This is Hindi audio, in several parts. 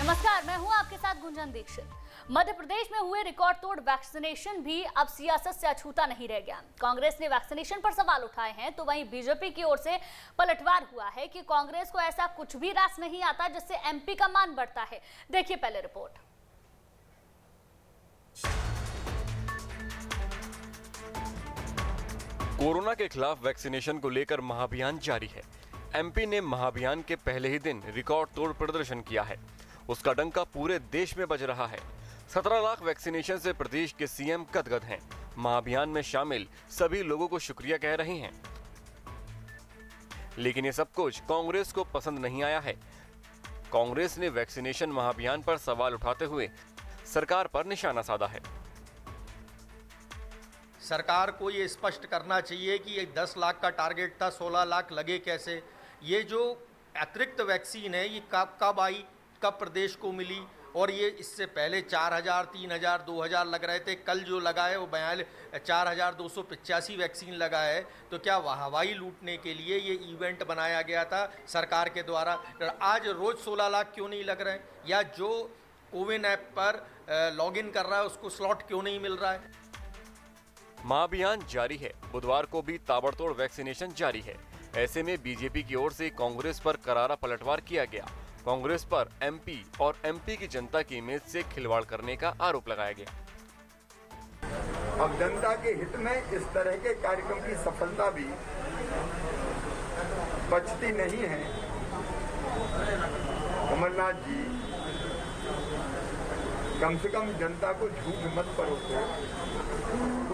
नमस्कार, मैं हूं आपके साथ गुंजन दीक्षित। मध्य प्रदेश में हुए रिकॉर्ड तोड़ वैक्सीनेशन भी अब सियासत से अछूता नहीं रह गया। कांग्रेस ने वैक्सीनेशन पर सवाल उठाए हैं, तो वहीं बीजेपी की ओर से पलटवार हुआ है कि कांग्रेस को ऐसा कुछ भी रास नहीं आता जिससे एमपी का मान बढ़ता है। देखिए पहले रिपोर्ट। कोरोना के खिलाफ वैक्सीनेशन को लेकर महाअभियान जारी है। एमपी ने महाअभियान के पहले ही दिन रिकॉर्ड तोड़ प्रदर्शन किया है। उसका डंका पूरे देश में बज रहा है। 17 लाख वैक्सीनेशन से प्रदेश के सीएम गदगद हैं। महाअभियान में शामिल सभी लोगों को शुक्रिया कह रहे हैं, लेकिन ये सब कुछ कांग्रेस को पसंद नहीं आया है। कांग्रेस ने वैक्सीनेशन महाअभियान पर सवाल उठाते हुए सरकार पर निशाना साधा है। सरकार को ये स्पष्ट करना चाहिए कि ये 10 लाख का टारगेट था, 16 लाख लगे कैसे। ये जो अतिरिक्त वैक्सीन है ये कब आई, कब प्रदेश को मिली, और ये इससे पहले 4000, 3000, 2000 लग रहे थे। कल जो लगा है वो 4285 वैक्सीन लगा है। तो क्या हवाई लूटने के लिए ये इवेंट बनाया गया था सरकार के द्वारा? आज रोज़ 16 लाख क्यों नहीं लग रहे हैं? या जो कोविन ऐप पर लॉगिन कर रहा है उसको स्लॉट क्यों नहीं मिल रहा है? महाअभियान जारी है। बुधवार को भी ताबड़तोड़ वैक्सीनेशन जारी है। ऐसे में बीजेपी की ओर से कांग्रेस पर करारा पलटवार किया गया। कांग्रेस पर एमपी और एमपी की जनता की इमेज से खिलवाड़ करने का आरोप लगाया गया। अब जनता के हित में इस तरह के कार्यक्रम की सफलता भी बचती नहीं है। कमलनाथ जी, कम से कम जनता को झूठ मत परोसो,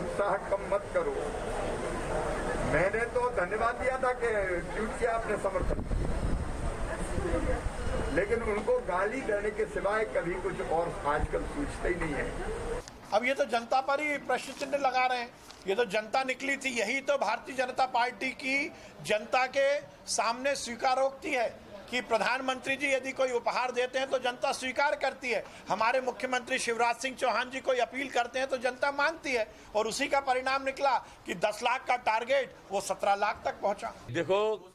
उत्साह कम मत करो। मैंने तो धन्यवाद दिया था कि ट्वीट किया आपने समर्थन, लेकिन उनको गाली देने के सिवाय कभी कुछ और आजकल सोचते ही नहीं है। अब ये तो जनता पर ही प्रश्न चिन्ह लगा रहे हैं। ये तो जनता निकली थी, यही तो भारतीय जनता पार्टी की जनता के सामने स्वीकारोक्ति है कि प्रधानमंत्री जी यदि कोई उपहार देते हैं तो जनता स्वीकार करती है। हमारे मुख्यमंत्री शिवराज सिंह चौहान जी कोई अपील करते हैं तो जनता मानती है, और उसी का परिणाम निकला कि 10 लाख का टारगेट वो 17 लाख तक पहुंचा। देखो,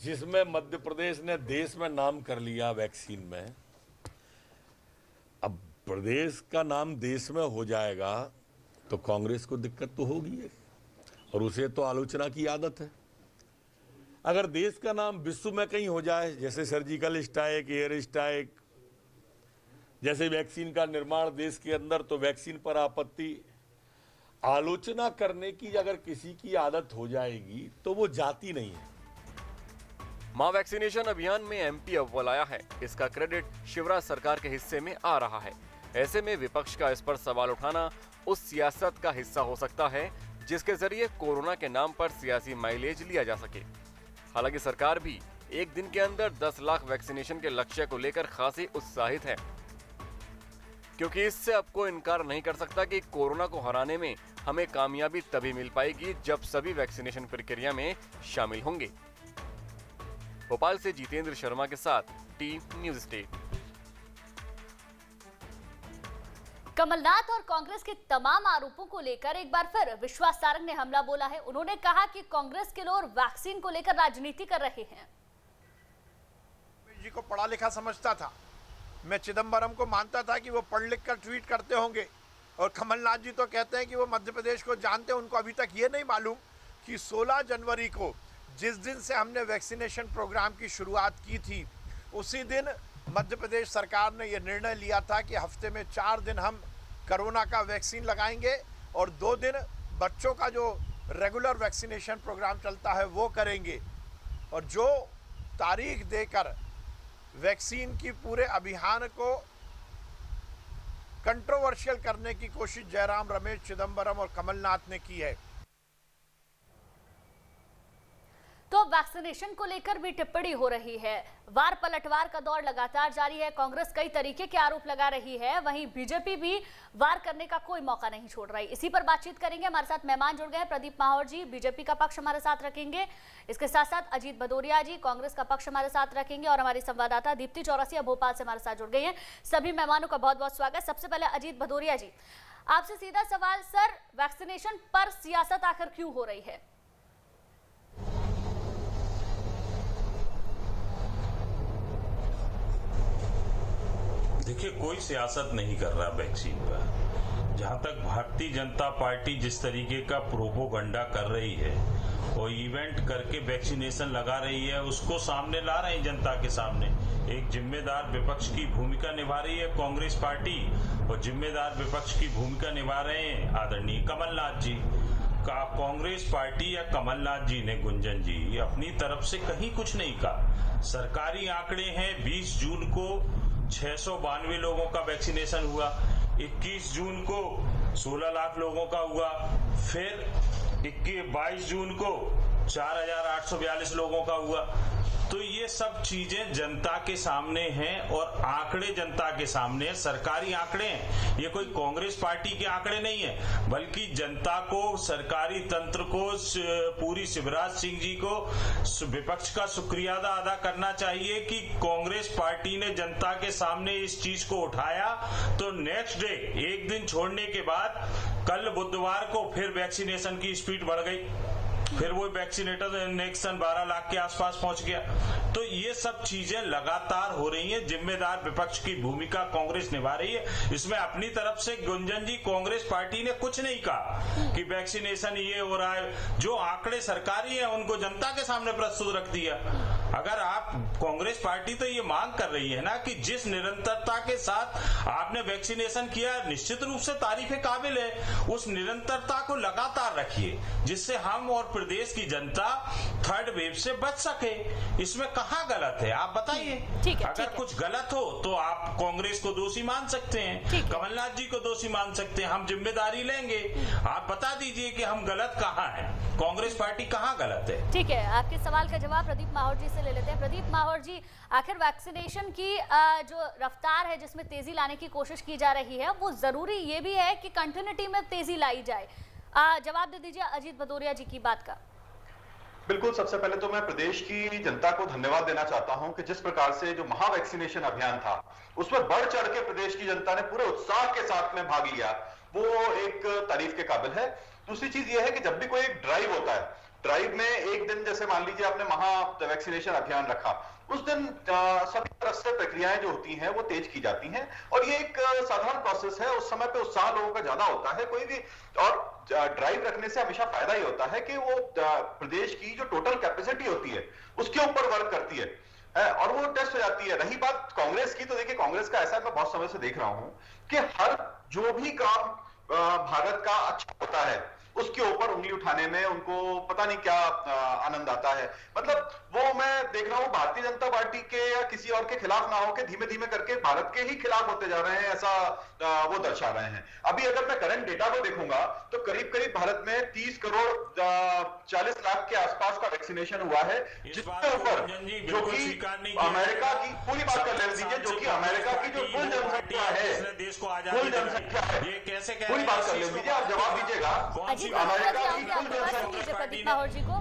जिसमें मध्य प्रदेश ने देश में नाम कर लिया वैक्सीन में, अब प्रदेश का नाम देश में हो जाएगा तो कांग्रेस को दिक्कत तो होगी है, और उसे तो आलोचना की आदत है। अगर देश का नाम विश्व में कहीं हो जाए, जैसे सर्जिकल स्ट्राइक, एयर स्ट्राइक, जैसे वैक्सीन का निर्माण देश के अंदर, तो वैक्सीन पर आपत्ति, आलोचना करने की अगर किसी की आदत हो जाएगी तो वो जाती नहीं है। मां वैक्सीनेशन अभियान में एमपी अव्वल आया है। इसका क्रेडिट शिवराज सरकार के हिस्से में आ रहा है। ऐसे में विपक्ष का इस पर सवाल उठाना उस सियासत का हिस्सा हो सकता है जिसके जरिए कोरोना के नाम पर सियासी माइलेज लिया जा सके। हालांकि सरकार भी एक दिन के अंदर 10 लाख वैक्सीनेशन के लक्ष्य को लेकर खासी उत्साहित है, क्योंकि इससे अब कोई इनकार नहीं कर सकता कि कोरोना को हराने में हमें कामयाबी तभी मिल पाएगी जब सभी वैक्सीनेशन प्रक्रिया में शामिल होंगे। भोपाल से जितेंद्र शर्मा के साथ टीम न्यूज स्टेट। कमलनाथ और कांग्रेस के तमाम आरोपों को लेकर एक बार फिर विश्वास सारंग ने हमला बोला है। उन्होंने कहा कि कांग्रेस के लोग वैक्सीन को लेकर राजनीति कर रहे हैं। जी को पढ़ा लिखा समझता था, मैं चिदंबरम को मानता था कि वो पढ़ लिख कर ट्वीट करते होंगे, और कमलनाथ जी तो कहते हैं कि वो मध्य प्रदेश को जानते हैं। उनको अभी तक ये नहीं मालूम कि 16 जनवरी को जिस दिन से हमने वैक्सीनेशन प्रोग्राम की शुरुआत की थी, उसी दिन मध्य प्रदेश सरकार ने यह निर्णय लिया था कि हफ्ते में 4 दिन हम कोरोना का वैक्सीन लगाएंगे और 2 दिन बच्चों का जो रेगुलर वैक्सीनेशन प्रोग्राम चलता है वो करेंगे। और जो तारीख देकर वैक्सीन की पूरे अभियान को कंट्रोवर्शियल करने की कोशिश जयराम रमेश, चिदंबरम और कमलनाथ ने की है। तो वैक्सीनेशन को लेकर भी टिप्पणी हो रही है। वार पलटवार का दौर लगातार जारी है। कांग्रेस कई तरीके के आरोप लगा रही है, वहीं बीजेपी भी वार करने का कोई मौका नहीं छोड़ रही। इसी पर बातचीत करेंगे। हमारे साथ मेहमान जुड़ गए हैं। प्रदीप माहौर जी बीजेपी का पक्ष हमारे साथ रखेंगे, इसके साथ साथ अजीत भदौरिया जी कांग्रेस का पक्ष हमारे साथ रखेंगे, और हमारी संवाददाता दीप्ति चौरसिया भोपाल से हमारे साथ जुड़ गई है। सभी मेहमानों का बहुत बहुत स्वागत। सबसे पहले अजीत भदौरिया जी, आपसे सीधा सवाल, सर वैक्सीनेशन पर सियासत आखिर क्यों हो रही है? देखिए, कोई सियासत नहीं कर रहा वैक्सीन पर। जहां तक भारतीय जनता पार्टी जिस तरीके का प्रोपोगंडा कर रही है और इवेंट करके वैक्सीनेशन लगा रही है, उसको सामने ला रहे हैं जनता के सामने। एक जिम्मेदार विपक्ष की भूमिका निभा रही है कांग्रेस पार्टी, और जिम्मेदार विपक्ष की भूमिका निभा रहे हैं आदरणीय कमलनाथ जी। कांग्रेस पार्टी या कमलनाथ जी ने, गुंजन जी, अपनी तरफ से कहीं कुछ नहीं कहा। सरकारी आंकड़े हैं, 20 जून को 692 लोगों का वैक्सीनेशन हुआ, 21 जून को 16 लाख लोगों का हुआ, फिर 22 जून को 4842 लोगों का हुआ। तो ये सब चीजें जनता के सामने हैं और आंकड़े जनता के सामने हैं, सरकारी आंकड़े हैं। ये कोई कांग्रेस पार्टी के आंकड़े नहीं है, बल्कि जनता को, सरकारी तंत्र को, पूरी शिवराज सिंह जी को, विपक्ष का शुक्रिया अदा करना चाहिए कि कांग्रेस पार्टी ने जनता के सामने इस चीज को उठाया। तो नेक्स्ट डे, एक दिन छोड़ने के बाद, कल बुधवार को फिर वैक्सीनेशन की स्पीड बढ़ गई, फिर वो वैक्सीनेशन 12 लाख के आसपास पहुंच गया। तो ये सब चीजें लगातार हो रही हैं। जिम्मेदार विपक्ष की भूमिका कांग्रेस निभा रही है। इसमें अपनी तरफ से, गुंजन जी, कांग्रेस पार्टी ने कुछ नहीं कहा कि वैक्सीनेशन ये हो रहा है। जो आंकड़े सरकारी है उनको जनता के सामने प्रस्तुत रख दिया। अगर आप, कांग्रेस पार्टी तो ये मांग कर रही है ना कि जिस निरंतरता के साथ आपने वैक्सीनेशन किया, निश्चित रूप से तारीफ काबिल है। उस निरंतरता को लगातार रखिए, जिससे हम और प्रदेश की जनता थर्ड वेव से बच सके। इसमें कहाँ गलत है, आप बताइए। अगर कुछ गलत हो तो आप कांग्रेस को दोषी मान सकते हैं, कमलनाथ जी को दोषी मान सकते हैं, हम जिम्मेदारी लेंगे। आप बता दीजिए कि हम गलत कहाँ हैं, कांग्रेस पार्टी कहाँ गलत है। ठीक है, आपके सवाल का जवाब प्रदीप माहौर जी से ले लेते हैं। प्रदीप माहौर जी, आखिर वैक्सीनेशन की जो रफ्तार है, जिसमें तेजी लाने की कोशिश की जा रही है, वो जरूरी ये भी है कि कंटिन्यूटी में तेजी लाई जाए। जवाब दे दीजिए अजीत भदौरिया जी की बात का। बिल्कुल, सबसे पहले तो मैं प्रदेश की जनता को धन्यवाद देना चाहता हूं कि जिस प्रकार से जो महा वैक्सीनेशन अभियान था, उसमें बढ़ चढ़ के प्रदेश की जनता ने पूरे उत्साह के साथ में भाग लिया, वो एक तारीफ के काबिल है। दूसरी चीज ये है कि जब भी कोई एक ड्राइव होता है, ड्राइव में एक दिन, जैसे मान लीजिए आपने महा वैक्सीनेशन अभियान रखा, उस दिन सभी तरह से प्रक्रियाएं जो होती हैं वो तेज की जाती हैं, और ये एक साधारण प्रोसेस है। उस समय पे उत्साह लोगों का ज्यादा होता है, कोई भी, और ड्राइव रखने से हमेशा फायदा ही होता है कि वो प्रदेश की जो टोटल कैपेसिटी होती है उसके ऊपर वर्क करती है और वो टेस्ट हो जाती है। रही बात कांग्रेस की, तो देखिए कांग्रेस का ऐसा मैं बहुत समय से देख रहा हूं कि हर जो भी काम भारत का अच्छा होता है उसके ऊपर उंगली उठाने में उनको पता नहीं क्या आनंद आता है। मतलब वो मैं देख रहा हूं भारतीय जनता पार्टी के या किसी और के खिलाफ ना होकर धीमे धीमे करके भारत के ही खिलाफ होते जा रहे हैं, ऐसा वो दर्शा रहे हैं। अभी अगर मैं करंट डेटा को देखूंगा तो करीब करीब भारत में 30 करोड़ 40 लाख के आसपास का वैक्सीनेशन हुआ है, जिसके ऊपर जो कि अमेरिका की, पूरी बात कर ले दीजिए, जो कि अमेरिका की जो कुल जनसंख्या है, कुल जनसंख्या है, पूरी बात कर ले दीजिए, आप जवाब दीजिएगा। प्रदीप माहौर जी को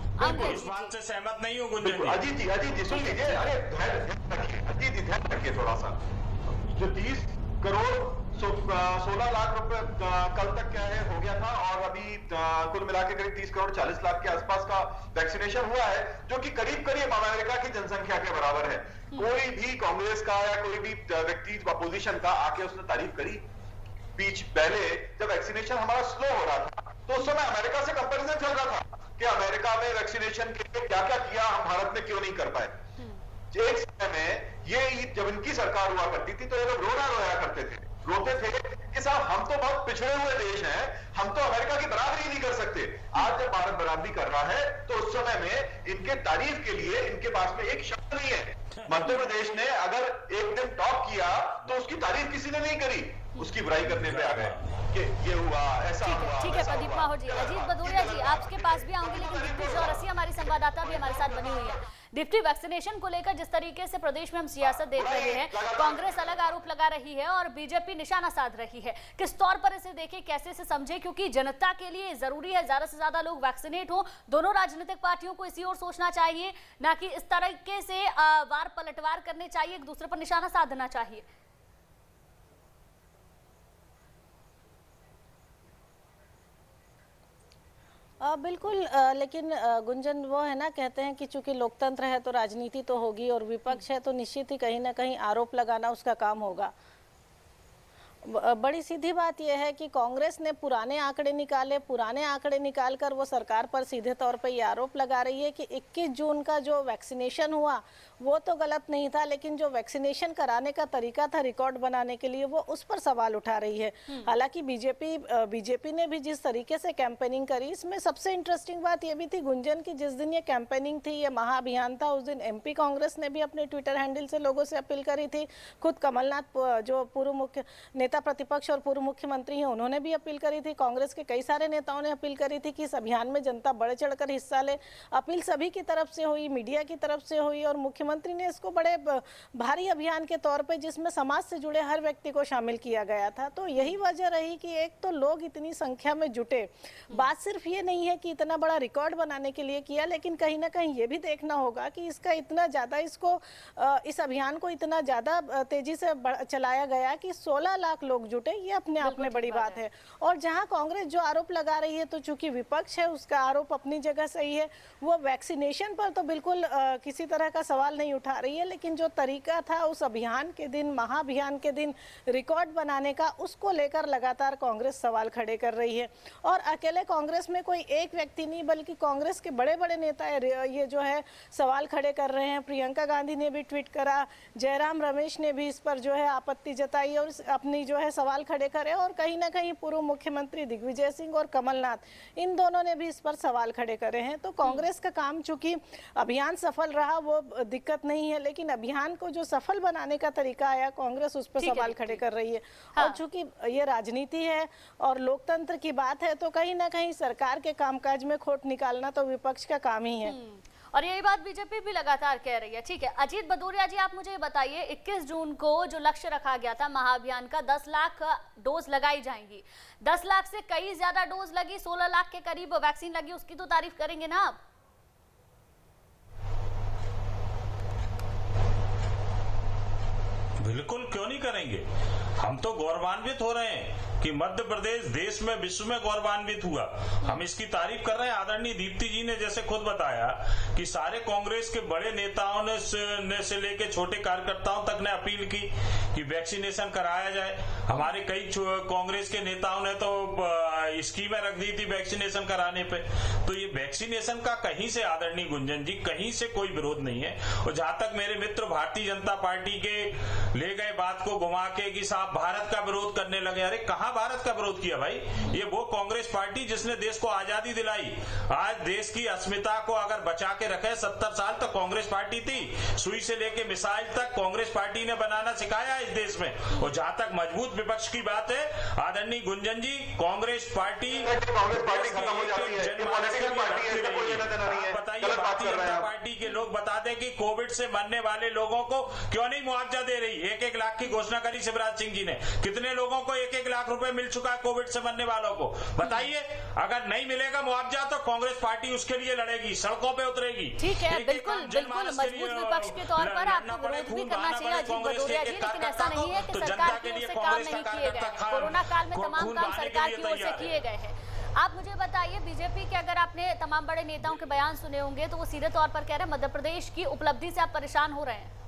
इस बात से सहमत नहीं हूँ गुंजन जी। अजीत जी सुन लीजिए, अरे अजीत जी ध्यान रखिए थोड़ा सा। जो 30 करोड़ 16 लाख रुपए कल तक क्या है हो गया था, और अभी कुल मिला के करीब 30 करोड़ 40 लाख के आसपास का वैक्सीनेशन हुआ है, जो कि करीब करीब अमेरिका की जनसंख्या के बराबर है। कोई भी कांग्रेस का या कोई भी व्यक्ति अपोजिशन का आके उसने तारीफ करी? पहले जब वैक्सीनेशन हमारा स्लो हो रहा था तो उस समय अमेरिका से कंपैरिजन चल रहा था कि अमेरिका में वैक्सीनेशन के लिए क्या क्या किया, हम भारत में क्यों नहीं कर पाए। एक समय में ये जब इनकी सरकार हुआ करती थी तो ये लोग रोया करते थे, रोते थे कि साहब हम तो बहुत पिछड़े हुए देश हैं, हम तो अमेरिका की बराबरी नहीं कर सकते। आज जब भारत बराबरी कर रहा है तो उस समय में इनके तारीफ के लिए इनके पास में एक शब्द नहीं है। मध्य प्रदेश ने अगर एक दिन टॉप किया तो उसकी तारीफ किसी ने नहीं करी, उसकी बुराई करने पे आ गए कि ये हुआ, ऐसा हुआ। ठीक है प्रदीप माहौर जी। अजीत भदौरिया जी, आपके पास भी आऊंगी, लेकिन दीप्ति चौरसिया हमारी संवाददाता भी हमारे साथ बनी हुई है। दीप्ति, वैक्सीनेशन को लेकर जिस तरीके से प्रदेश में हम सियासत देख रहे हैं, कांग्रेस अलग आरोप लगा रही है और बीजेपी निशाना साध रही है, किस तौर पर इसे देखें, कैसे इसे समझे? क्योंकि जनता के लिए जरूरी है ज्यादा से ज्यादा लोग वैक्सीनेट हो। दोनों राजनीतिक पार्टियों को इसी ओर सोचना चाहिए, ना कि इस तरीके से वार पलटवार करने चाहिए, एक दूसरे पर निशाना साधना चाहिए। बिल्कुल, लेकिन गुंजन वो है ना, कहते हैं कि चूंकि लोकतंत्र है तो राजनीति तो होगी, और विपक्ष है तो निश्चित ही कहीं ना कहीं आरोप लगाना उसका काम होगा। बड़ी सीधी बात यह है कि कांग्रेस ने पुराने आंकड़े निकालकर वो सरकार पर सीधे तौर पे ये आरोप लगा रही है कि 21 जून का जो वैक्सीनेशन हुआ वो तो गलत नहीं था, लेकिन जो वैक्सीनेशन कराने का तरीका था रिकॉर्ड बनाने के लिए, वो उस पर सवाल उठा रही है। हालांकि बीजेपी ने भी जिस तरीके से कैंपेनिंग करी, इसमें सबसे इंटरेस्टिंग बात ये भी थी गुंजन की, जिस दिन ये कैंपेनिंग थी, ये महाअभियान था, उस दिन एमपी कांग्रेस ने भी अपने ट्विटर हैंडल से लोगों से अपील करी थी। खुद कमलनाथ जो पूर्व मुख्य नेता प्रतिपक्ष और पूर्व मुख्यमंत्री हैं, उन्होंने भी अपील करी थी। कांग्रेस के कई सारे नेताओं ने अपील करी थी कि इस अभियान में जनता बढ़ चढ़कर हिस्सा ले। अपील सभी की तरफ से हुई, मीडिया की तरफ से हुई, और मुख्यमंत्री ने इसको बड़े भारी अभियान के तौर पे, जिसमें समाज से जुड़े हर व्यक्ति को शामिल किया गया था। तो यही वजह रही कि एक तो लोग इतनी संख्या में जुटे। बात सिर्फ ये नहीं है कि इतना बड़ा रिकॉर्ड बनाने के लिए किया, लेकिन कहीं ना कहीं ये भी देखना होगा कि इसका इतना ज़्यादा इस अभियान को इतना ज़्यादा तेजी से चलाया गया कि 16 लाख लोग जुटे। ये अपने आप में बड़ी बात है। और जहां कांग्रेस जो आरोप लगा रही है, तो चूंकि विपक्ष है, उसका आरोप अपनी जगह सही है। वो वैक्सीनेशन पर तो बिल्कुल किसी तरह का सवाल नहीं उठा रही है, लेकिन जो तरीका था उस अभियान के दिन, महाअभियान के दिन रिकॉर्ड बनाने का, उसको लेकर लगातार कांग्रेस सवाल खड़े कर रही है। और अकेले कांग्रेस में कोई एक व्यक्ति नहीं, बल्कि कांग्रेस के बड़े बड़े नेता ये जो है सवाल खड़े कर रहे हैं। प्रियंका गांधी ने भी ट्वीट करा, जयराम रमेश ने भी इस पर जो है आपत्ति जताई और अपनी जो है सवाल खड़े करे, और कहीं ना कहीं पूर्व मुख्यमंत्री दिग्विजय सिंह और कमलनाथ, इन दोनों ने भी इस पर सवाल खड़े करे हैं। तो कांग्रेस का काम, चूंकि अभियान सफल रहा, वो दिक्कत नहीं है, लेकिन अभियान को जो सफल बनाने का तरीका आया, कांग्रेस उस पर सवाल खड़े कर रही है। और चूंकि ये राजनीति है और लोकतंत्र की बात है, तो कहीं ना कहीं सरकार के कामकाज में खोट निकालना तो विपक्ष का काम ही है। और यही बात बीजेपी भी लगातार कह रही है। ठीक है, अजीत भदौरिया जी, आप मुझे ये बताइए, 21 जून को जो लक्ष्य रखा गया था महाअभियान का, 10 लाख डोज लगाई जाएंगी। 10 लाख से कई ज्यादा डोज लगी, 16 लाख के करीब वैक्सीन लगी, उसकी तो तारीफ करेंगे ना आप? बिल्कुल, क्यों नहीं करेंगे। हम तो गौरवान्वित हो रहे हैं कि मध्य प्रदेश देश में, विश्व में गौरवान्वित हुआ। हम इसकी तारीफ कर रहे हैं। आदरणीय दीप्ति जी ने जैसे खुद बताया कि सारे कांग्रेस के बड़े नेताओं ने से लेके छोटे कार्यकर्ताओं तक ने अपील की कि वैक्सीनेशन कराया जाए। हमारे कई कांग्रेस के नेताओं ने तो स्कीमें रख दी थी वैक्सीनेशन कराने पे। तो ये वैक्सीनेशन का कहीं से, आदरणीय गुंजन जी, कहीं से कोई विरोध नहीं है। और जहां तक मेरे मित्र भारतीय जनता पार्टी के ले गए बात को घुमा के कि साहब भारत का विरोध करने लगे, अरे कहां भारत का विरोध किया भाई? ये वो कांग्रेस पार्टी जिसने देश को आजादी दिलाई, आज देश की अस्मिता को अगर बचा के रखे 70 साल तो कांग्रेस पार्टी थी। सुई से लेके मिसाइल तक कांग्रेस पार्टी ने बनाना सिखाया इस देश में। और जहां तक मजबूत विपक्ष की बात है, आदरणीय गुंजन जी, कांग्रेस पार्टी खत्म हो जाती है। बताइए, भारतीय जनता पार्टी के लोग बता दें कि कोविड से मरने वाले लोगों को क्यों नहीं मुआवजा दे रही? 1-1 लाख की घोषणा करी शिवराज सिंह जी ने। कितने लोगों को 1-1 लाख रुपए मिल चुका है कोविड से मरने वालों को? बताइए। अगर नहीं मिलेगा मुआवजा तो कांग्रेस पार्टी उसके लिए लड़ेगी, सड़कों पे उतरेगी। ठीक है, बिल्कुल मजबूत विपक्ष के तौर पर आपको विरोध भी करना चाहिए अजीत भदौरिया जी, लेकिन ऐसा नहीं है कि सरकार की ओर से काम नहीं किए गए। कोरोना काल में तमाम काम सरकार की ओर से किए गए हैं। आप मुझे बताइए, बीजेपी के अगर आपने तमाम बड़े नेताओं के बयान सुने होंगे, तो वो सीधे तौर पर कह रहे हैं मध्य प्रदेश की उपलब्धि से आप परेशान हो रहे हैं।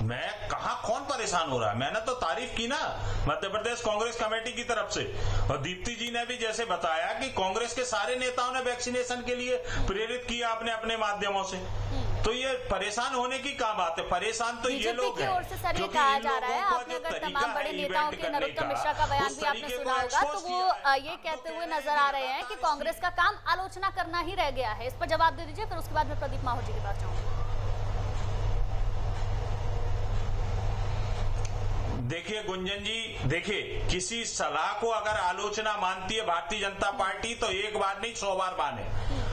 मैं कहा, कौन परेशान हो रहा है? मैंने तो तारीफ की ना मध्य प्रदेश कांग्रेस कमेटी की तरफ से। और दीप्ति जी ने भी जैसे बताया कि कांग्रेस के सारे नेताओं ने वैक्सीनेशन के लिए प्रेरित किया अपने अपने माध्यमों से। तो ये परेशान होने की क्या बात है? परेशान तो ये लोग हैं। क्योंकि कहा जा रहा है, आपने अगर तमाम बड़े नेताओं के, नरोत्तम मिश्रा का बयान भी आपने सुना होगा, तो वो ये कहते हुए नजर आ रहे हैं कि कांग्रेस का काम आलोचना करना ही रह गया है। इस पर जवाब दे दीजिए, फिर उसके बाद मैं प्रदीप माहौर जी के पास जाऊंगी। देखिए गुंजन जी, देखिए, किसी सलाह को अगर आलोचना मानती है भारतीय जनता पार्टी तो एक बार नहीं 100 बार माने।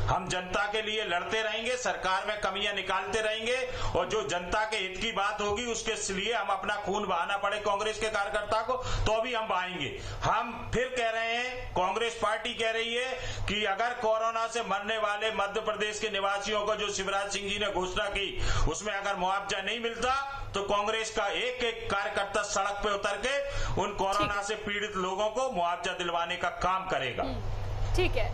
हम जनता के लिए लड़ते रहेंगे, सरकार में कमियां निकालते रहेंगे, और जो जनता के हित की बात होगी उसके लिए हम अपना खून बहाना पड़े कांग्रेस के कार्यकर्ता को तो भी हम बहाएंगे। हम फिर कह रहे हैं, कांग्रेस पार्टी कह रही है कि अगर कोरोना से मरने वाले मध्य प्रदेश के निवासियों को जो शिवराज सिंह जी ने घोषणा की, उसमें अगर मुआवजा नहीं मिलता तो कांग्रेस का एक एक कार्यकर्ता सड़क पे उतर के उन कोरोना से पीड़ित लोगों को मुआवजा दिलवाने का काम करेगा। ठीक है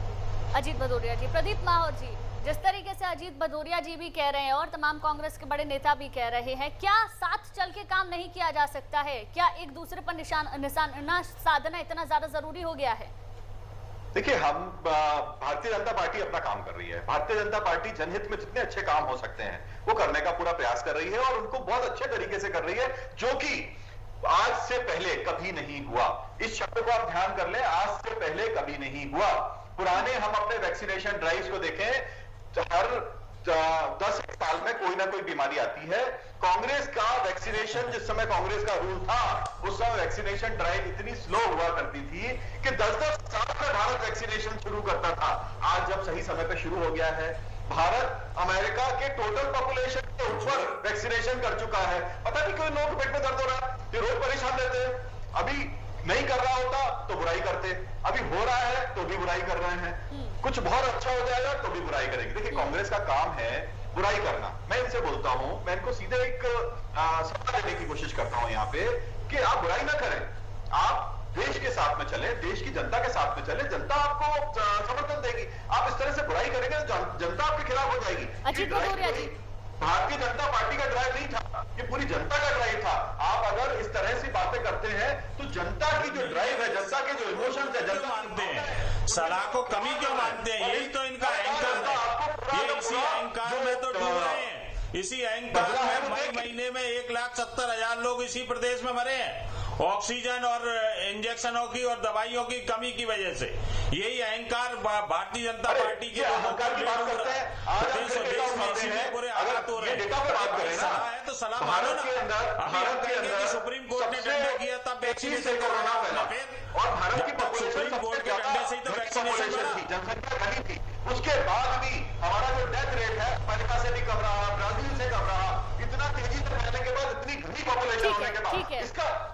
अजीत भदौरिया जी। प्रदीप माहौर जी, जिस तरीके से अजीत भदौरिया जी भी कह रहे हैं और तमाम कांग्रेस के बड़े नेता भी कह रहे हैं, क्या साथ चल के काम नहीं किया जा सकता है? क्या एक दूसरे पर निशाना साधना इतना ज्यादा जरूरी हो गया है? देखिए, हम भारतीय जनता पार्टी अपना काम कर रही है। भारतीय जनता पार्टी जनहित में जितने अच्छे काम हो सकते हैं वो करने का पूरा प्रयास कर रही है और उनको बहुत अच्छे तरीके से कर रही है, जो कि आज से पहले कभी नहीं हुआ। इस शब्द को आप ध्यान कर लें, आज से पहले कभी नहीं हुआ। पुराने हम अपने वैक्सीनेशन ड्राइव्स को देखें, हर 10 साल में कोई ना कोई बीमारी आती है। कांग्रेस का वैक्सीनेशन, जिस समय कांग्रेस का रूल था, उस समय वैक्सीनेशन ड्राइव इतनी स्लो हुआ करती थी कि 10-10 साल में भारत वैक्सीनेशन शुरू करता था। आज जब सही समय पे शुरू हो गया है, भारत अमेरिका के टोटल पॉपुलेशन के ऊपर वैक्सीनेशन कर चुका है। पता नहीं क्यों लोगों के पेट में दर्द हो रहा है, ये रोज परेशान रहते हैं। अभी नहीं कर रहा होता तो बुराई करते, अभी हो रहा है तो भी बुराई कर रहे हैं। कुछ बहुत अच्छा हो जाएगा तो भी बुराई करेंगे। देखिए, कांग्रेस का काम है बुराई करना। मैं इनसे बोलता हूं, मैं इनको सीधे एक सलाह देने की कोशिश करता हूं यहाँ पे कि आप बुराई ना करें, आप देश के साथ में चले, देश की जनता के साथ में चले, जनता आपको समर्थन देगी। आप इस तरह से बुराई करेंगे तो जनता आपके खिलाफ हो जाएगी। अजीत भदौरिया जी, भारतीय जनता पार्टी का ड्राइव नहीं था, ये पूरी जनता का ड्राइव था। आप अगर इस तरह से बातें करते हैं तो जनता की जो ड्राइव है, जनता के जो इमोशंस है, जनता मानते हैं सलाह को कमी क्यों मानते हैं? यही तो इनका अहंकार है। ये इसी अहंकार में तो डूब रहे हैं। इसी अहंकार में मई महीने में 1,70,000 लोग इसी प्रदेश में मरे हैं, ऑक्सीजन और इंजेक्शनों की और दवाइयों की कमी की वजह से। यही अहंकार भारतीय जनता पार्टी के लोगों का देश में इसीलिए बुरे हालात हो रहे हैं। सलाह है तो सलाह मानो ना। अभी हम कहेंगे कि सुप्रीम कोर्ट ने डंडा किया तब वैक्सीनेशन कोरोना फैला, और भारत की सुप्रीम कोर्ट के डंडे से ही तो वैक्सीनेशन बना। जनसंख्या घनी थी, उसके बाद भी हमारा जो डेथ रेट है अमेरिका से भी कम रहा, ब्राजील से कम रहा। इतना तेजी से फैलने के बाद, इतनी घनी पॉपुलेशन होने के बाद, ठीक है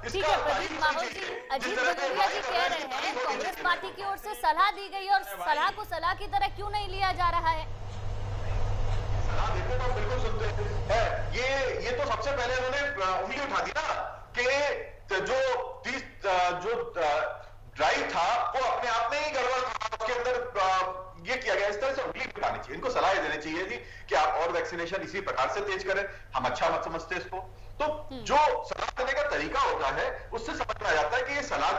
प्रदीप माहौल जी, अजीत भदौरिया जी कह रहे हैं कांग्रेस पार्टी की ओर से सलाह दी गई और सलाह को सलाह की तरह क्यों नहीं लिया जा रहा है? सलाह देते तो बिल्कुल सुनते हैं। ये तो सबसे पहले उन्होंने उंगली उठा दी ना कि जो ड्राइव था वो अपने आप में ही गड़बड़ था, उसके अंदर ये किया गया। इस तरह से उंगली उठानी चाहिए, इनको सलाह देनी चाहिए जी कि आप और वैक्सीनेशन इसी प्रकार से तेज करें। हम अच्छा मत समझते इसको, तो जो सलाह देने का तरीका होता है उससे समझ में आ जाता है कि ये सलाह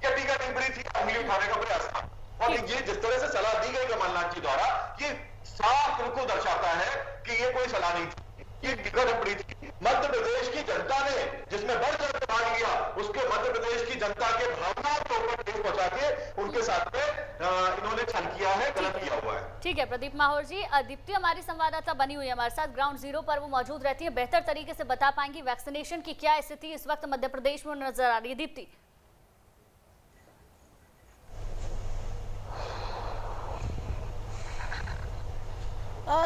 या टीका टिप्पणी थी, उंगली उठाने का प्रयास था। और ये जिस तरह से सलाह दी गई कमलनाथ जी द्वारा, ये साफ बिल्कुल दर्शाता है कि ये कोई सलाह नहीं थी, ये टीका टिप्पणी थी। मध्य प्रदेश की जनता ने जिसमें बढ़ चढ़ भाग लिया, उसके मध्य प्रदेश की जनता के भावनाओं को ऊपर ठेस पहुंचा के उनके साथ में इन्होंने छल किया है, गलत किया हुआ है। ठीक है प्रदीप माहौर जी, दीप्ति हमारी संवाददाता बनी हुई है हमारे साथ, ग्राउंड जीरो पर वो मौजूद रहती है, बेहतर तरीके से बता पाएंगी वैक्सीनेशन की क्या स्थिति इस वक्त मध्य प्रदेश में नजर आ रही है। दीप्ति,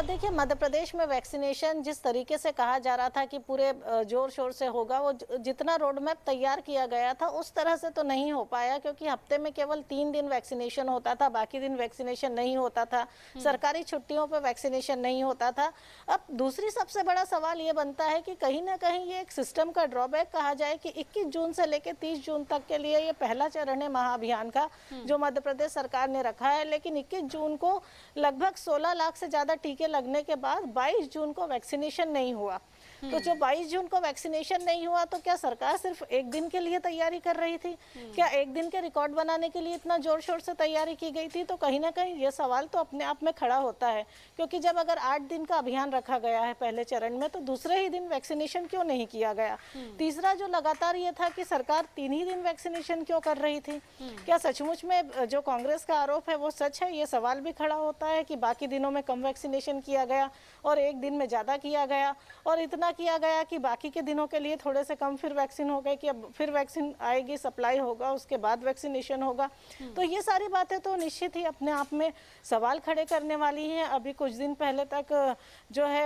देखिए, मध्य प्रदेश में वैक्सीनेशन जिस तरीके से कहा जा रहा था कि पूरे जोर शोर से होगा, वो जितना रोड मैप तैयार किया गया था उस तरह से तो नहीं हो पाया, क्योंकि हफ्ते में केवल 3 दिन वैक्सीनेशन होता था, बाकी दिन वैक्सीनेशन नहीं होता था, सरकारी छुट्टियों पर वैक्सीनेशन नहीं होता था। अब दूसरी सबसे बड़ा सवाल ये बनता है कि कहीं ना कहीं ये एक सिस्टम का ड्रॉबैक कहा जाए कि 21 जून से लेकर 30 जून तक के लिए ये पहला चरण है महाअभियान का जो मध्य प्रदेश सरकार ने रखा है, लेकिन 21 जून को लगभग 16 लाख से ज्यादा टीके लगने के बाद 22 जून को वैक्सीनेशन नहीं हुआ। तो जो 22 जून को वैक्सीनेशन नहीं हुआ, तो क्या सरकार सिर्फ एक दिन के लिए तैयारी कर रही थी? क्या एक दिन के रिकॉर्ड बनाने के लिए इतना जोर शोर से तैयारी की गई थी? तो कहीं ना कहीं ये सवाल तो अपने आप में खड़ा होता है, क्योंकि जब अगर 8 दिन का अभियान रखा गया है पहले चरण में, तो दूसरे ही दिन वैक्सीनेशन क्यों नहीं किया गया? तीसरा जो लगातार ये था कि सरकार 3 ही दिन वैक्सीनेशन क्यों कर रही थी? क्या सचमुच में जो कांग्रेस का आरोप है वो सच है? ये सवाल भी खड़ा होता है कि बाकी दिनों में कम वैक्सीनेशन किया गया और एक दिन में ज्यादा किया गया, और इतना किया गया कि बाकी के दिनों के लिए थोड़े से कम फिर वैक्सीन हो गए कि अब फिर वैक्सीन आएगी, सप्लाई होगा, उसके बाद वैक्सीनेशन होगा। तो ये सारी बातें तो निश्चित ही अपने आप में सवाल खड़े करने वाली हैं। अभी कुछ दिन पहले तक जो है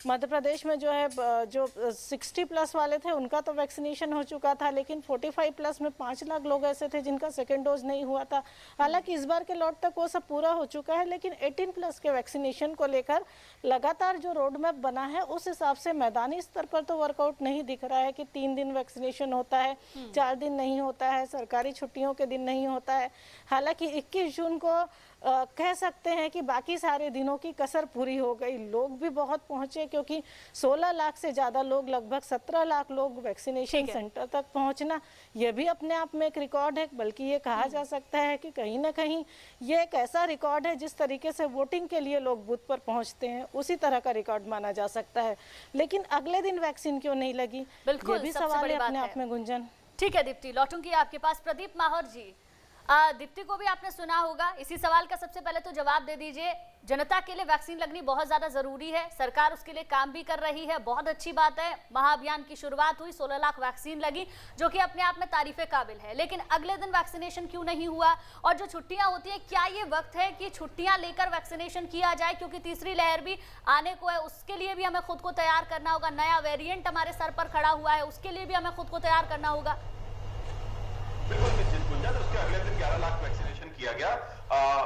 मध्य प्रदेश में जो है जो 60 प्लस वाले थे उनका तो वैक्सीनेशन हो चुका था, लेकिन 45 प्लस में 5 लाख लोग ऐसे थे जिनका सेकेंड डोज नहीं हुआ था। हालांकि इस बार के लॉट तक वो सब पूरा हो चुका है, लेकिन 18 प्लस के वैक्सीनेशन को लेकर लगातार जो रोड मैप बना है उस हिसाब से मैदानी स्तर पर तो वर्कआउट नहीं दिख रहा है कि 3 दिन वैक्सीनेशन होता है, 4 दिन नहीं होता है, सरकारी छुट्टियों के दिन नहीं होता है। हालांकि 21 जून को कह सकते हैं कि बाकी सारे दिनों की कसर पूरी हो गई। लोग भी बहुत पहुंचे, क्योंकि 16 लाख से ज़्यादा लोग, लगभग 17 लाख लोग वैक्सीनेशन सेंटर तक पहुंचना, यह भी अपने आप में एक रिकॉर्ड है। बल्कि ये कहा जा सकता है कि कहीं ना कहीं ये एक ऐसा रिकॉर्ड है, जिस तरीके से वोटिंग के लिए लोग बूथ पर पहुंचते हैं उसी तरह का रिकॉर्ड माना जा सकता है। लेकिन अगले दिन वैक्सीन क्यों नहीं लगी, बिल्कुल, ये भी सबसे सवाल बड़ी है बात अपने है। आप में गुंजन। ठीक है दीप्ति, लौटूंगी आपके पास। प्रदीप माहौर जी, दीप्ति को भी आपने सुना होगा, इसी सवाल का सबसे पहले तो जवाब दे दीजिए। जनता के लिए वैक्सीन लगनी बहुत ज्यादा जरूरी है, सरकार उसके लिए काम भी कर रही है, बहुत अच्छी बात है। महाअभियान की शुरुआत हुई, 16 लाख वैक्सीन लगी, जो कि अपने आप में तारीफे काबिल है। लेकिन अगले दिन वैक्सीनेशन क्यों नहीं हुआ? और जो छुट्टियां होती है, क्या ये वक्त है कि छुट्टियां लेकर वैक्सीनेशन किया जाए? क्योंकि तीसरी लहर भी आने को है, उसके लिए भी हमें खुद को तैयार करना होगा। नया वेरिएंट हमारे सर पर खड़ा हुआ है, उसके लिए भी हमें खुद को तैयार करना होगा। बिल्कुल निश्चित गुंजन, उसके अगले दिन 11 लाख वैक्सीनेशन किया गया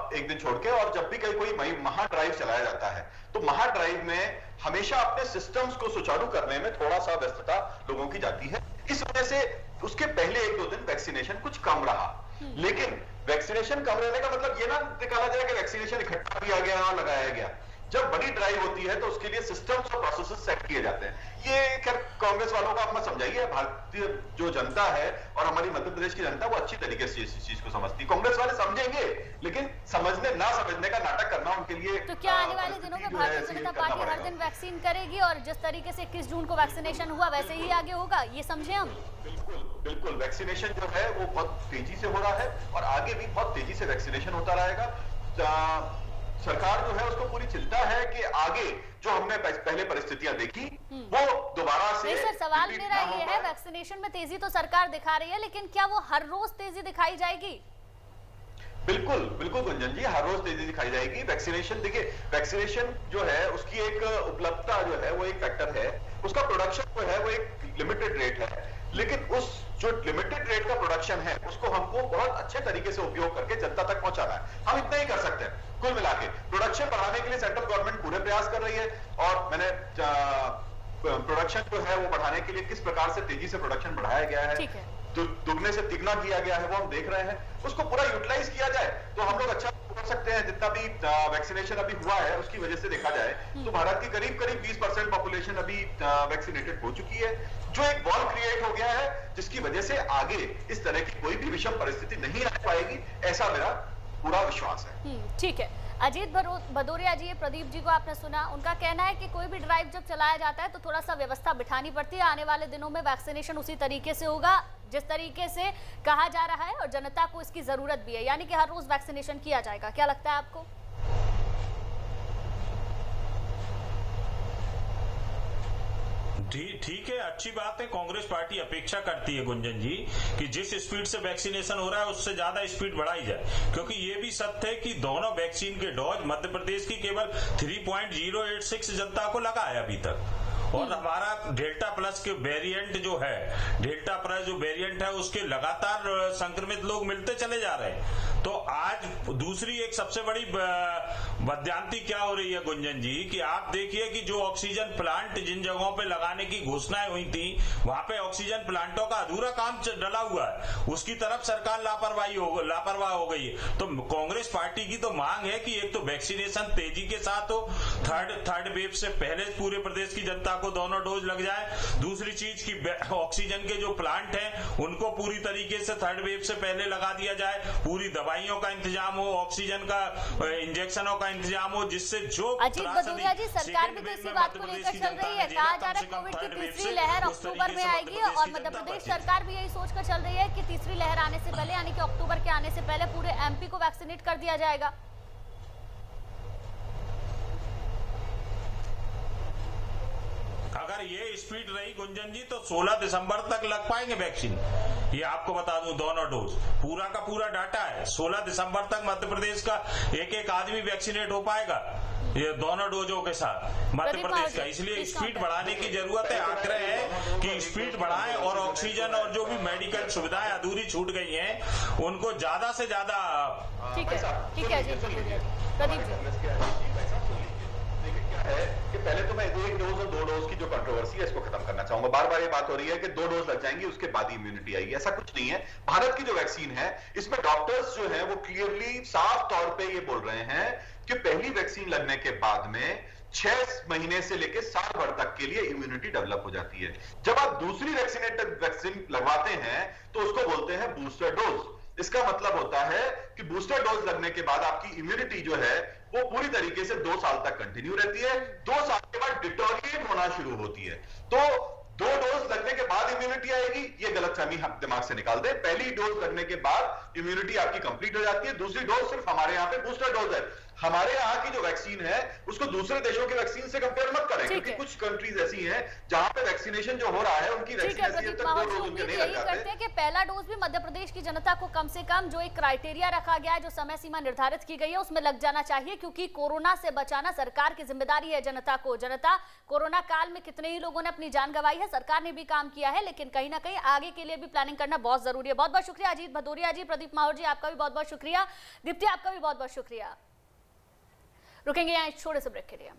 एक दिन छोड़ के। और जब भी कोई महा ड्राइव चलाया जाता है तो महा ड्राइव में हमेशा अपने सिस्टम्स को सुचारू करने में थोड़ा सा व्यस्तता लोगों की जाती है। इस वजह से उसके पहले 1-2 दिन वैक्सीनेशन कुछ कम रहा। लेकिन वैक्सीनेशन कम रहने का मतलब ये ना निकाला जाए कि वैक्सीनेशन इकट्ठा किया गया और लगाया गया। जब बड़ी ड्राइव होती है तो उसके लिए सिस्टम्स और प्रोसेसेस सेट किए जाते हैं। ये खैर कांग्रेस वालों का आप मत समझाइए, भारतीय जो जनता है और हमारी मध्य प्रदेश की जनता वो अच्छी तरीके से इस चीज को समझती है। कांग्रेस वाले समझेंगे, लेकिन समझने ना समझने का नाटक करना उनके लिए। तो क्या आने वाले दिनों में भारतीय जनता पार्टी हर दिन वैक्सीन करेगी और जिस तरीके से 21 जून को वैक्सीनेशन हुआ वैसे ही आगे होगा, ये समझे हम? बिल्कुल बिल्कुल, वैक्सीनेशन जो है वो बहुत तेजी से हो रहा है और आगे भी बहुत तेजी से वैक्सीनेशन होता रहेगा। सरकार जो है उसको पूरी चिंता है कि आगे जो हमने पहले परिस्थितियां देखी वो दोबारा से। सर, सवाल मेरा ये है, वैक्सीनेशन में तेजी तो सरकार दिखा रही है, लेकिन क्या वो हर रोज तेजी दिखाई जाएगी? बिल्कुल बिल्कुल गुंजन जी, हर रोज तेजी दिखाई जाएगी। वैक्सीनेशन देखिए, वैक्सीनेशन जो है उसकी एक उपलब्धता जो है वो एक फैक्टर है, उसका प्रोडक्शन जो है वो एक लिमिटेड रेट है। लेकिन उस जो लिमिटेड रेट का प्रोडक्शन है उसको हमको बहुत अच्छे तरीके से उपयोग करके जनता तक पहुंचाना है। हम इतना ही कर सकते हैं। कुल मिला के प्रोडक्शन बढ़ाने के लिए सेंट्रल गवर्नमेंट पूरे प्रयास कर रही है और मैंने प्रोडक्शन जो है वो बढ़ाने के लिए किस प्रकार से तेजी से प्रोडक्शन बढ़ाया गया है, दुगने से तिगुना किया गया है, वो हम देख रहे हैं। उसको पूरा यूटिलाइज किया जाए तो हम लोग अच्छा कर सकते हैं। जितना भी वैक्सीनेशन अभी हुआ है उसकी वजह से देखा जाए तो भारत की करीब 20% पॉपुलेशन अभी वैक्सीनेटेड हो चुकी है, जो एक वॉल क्रिएट हो गया है, जिसकी वजह से आगे इस तरह की कोई भी विषम परिस्थिति नहीं आ पाएगी, ऐसा मेरा पूरा विश्वास है। ठीक है। अजीत भदौरिया जी, प्रदीप जी को आपने सुना, उनका कहना है कि कोई भी ड्राइव जब चलाया जाता है तो थोड़ा सा व्यवस्था बिठानी पड़ती है। आने वाले दिनों में वैक्सीनेशन उसी तरीके से होगा जिस तरीके से कहा जा रहा है और जनता को इसकी जरूरत भी है, यानी कि हर रोज वैक्सीनेशन किया जाएगा। क्या लगता है आपको? ठीक है, अच्छी बात है। कांग्रेस पार्टी अपेक्षा करती है गुंजन जी कि जिस स्पीड से वैक्सीनेशन हो रहा है उससे ज्यादा स्पीड बढ़ाई जाए, क्योंकि ये भी सत्य है कि दोनों वैक्सीन के डोज मध्य प्रदेश की केवल 3.086 जनता को लगा है अभी तक। और हमारा डेल्टा प्लस के वेरिएंट जो है, डेल्टा प्लस जो वेरिएंट है उसके लगातार संक्रमित लोग मिलते चले जा रहे हैं। तो आज दूसरी एक सबसे बड़ी बदयांती क्या हो रही है गुंजन जी कि आप देखिए कि जो ऑक्सीजन प्लांट जिन जगहों पे लगाने की घोषणाएं हुई थी वहां पे ऑक्सीजन प्लांटों का अधूरा काम डला हुआ है, उसकी तरफ सरकार लापरवाह हो गई है। तो कांग्रेस पार्टी की तो मांग है कि एक तो वैक्सीनेशन तेजी के साथ हो, थर्ड वेव से पहले पूरे प्रदेश की जनता को दोनों डोज लग जाए। दूसरी चीज की ऑक्सीजन के जो प्लांट हैं उनको पूरी तरीके से थर्ड वेव से पहले लगा दिया जाए, पूरी दवाइयों का इंतजाम हो, ऑक्सीजन का इंजेक्शनों का इंतजाम हो, जिससे जो अजीत भदौरिया जी, सरकार भी तो इसी बात को लेकर चल रही है। कहा जा रहा है कोविड की तीसरी लहर अक्टूबर में आएगी और मध्य प्रदेश सरकार भी यही सोचकर चल रही है कि तीसरी लहर आने से पहले, यानी कि अक्टूबर के आने से पहले पूरे एमपी को वैक्सीनेट कर दिया जाएगा। अगर ये स्पीड रही गुंजन जी तो 16 दिसंबर तक लग पाएंगे वैक्सीन। ये आपको बता दूं, दोनों डोज पूरा का पूरा डाटा है। 16 दिसंबर तक मध्य प्रदेश का एक आदमी वैक्सीनेट हो पाएगा ये दोनों डोजों के साथ मध्य प्रदेश का। इसलिए स्पीड बढ़ाने की जरूरत है। आग्रह है कि स्पीड बढ़ाएं और ऑक्सीजन और जो भी मेडिकल सुविधाएं अधूरी छूट गई हैं उनको ज्यादा से ज्यादा। ठीक है जी, प्रदीप जी। है कि पहले तो मैं 1 डोज और 2 डोज की जो कंट्रोवर्सी है इसको खत्म करना चाहूंगा। बार बार ये बात हो रही है कि 2 डोज लग जाएंगी उसके बाद ही इम्यूनिटी आएगी, ऐसा कुछ नहीं है। भारत की जो वैक्सीन है इसमें डॉक्टर्स जो है वो क्लियरली साफ तौर पे ये बोल रहे हैं कि पहली वैक्सीन लगने के बाद में 6 महीने से लेकर साल भर तक के लिए इम्यूनिटी डेवलप हो जाती है। जब आप दूसरी वैक्सीन लगवाते हैं तो उसको बोलते हैं बूस्टर डोज। इसका मतलब होता है कि बूस्टर डोज लगने के बाद आपकी इम्यूनिटी जो है वो पूरी तरीके से 2 साल तक कंटिन्यू रहती है। 2 साल के बाद डिटोरिएट होना शुरू होती है। तो 2 डोज लगने के बाद इम्यूनिटी आएगी, ये गलतफहमी हम दिमाग से निकाल दें। पहली डोज लगने के बाद इम्यूनिटी आपकी कंप्लीट हो जाती है। दूसरी डोज सिर्फ हमारे यहाँ पे बूस्टर डोज है। हमारे यहाँ की जो वैक्सीन है उसको दूसरे देशों के वैक्सीन से कंपेयर मत करें, क्योंकि कुछ कंट्रीज ऐसी हैं जहां पे वैक्सीनेशन जो हो रहा है उनकी वैक्सीनेशन तक 2 डोज उनके नहीं लग जाते। करते हैं कि पहला डोज भी मध्य प्रदेश की जनता को कम से कम जो एक क्राइटेरिया रखा गया है, जो समय सीमा निर्धारित की गई है, उसमें लग जाना चाहिए, क्योंकि कोरोना से बचाना सरकार की जिम्मेदारी है। जनता कोरोना काल में कितने ही लोगों ने अपनी जान गंवाई है, सरकार ने भी काम किया है, लेकिन कहीं ना कहीं आगे के लिए भी प्लानिंग करना बहुत जरूरी है। बहुत बहुत शुक्रिया अजीत भदौरिया जी, प्रदीप माहौर जी, आपका भी बहुत बहुत शुक्रिया, दीप्ति आपका भी बहुत बहुत शुक्रिया। रुकेंगे यहाँ छोटे से ब्रेक के लिए।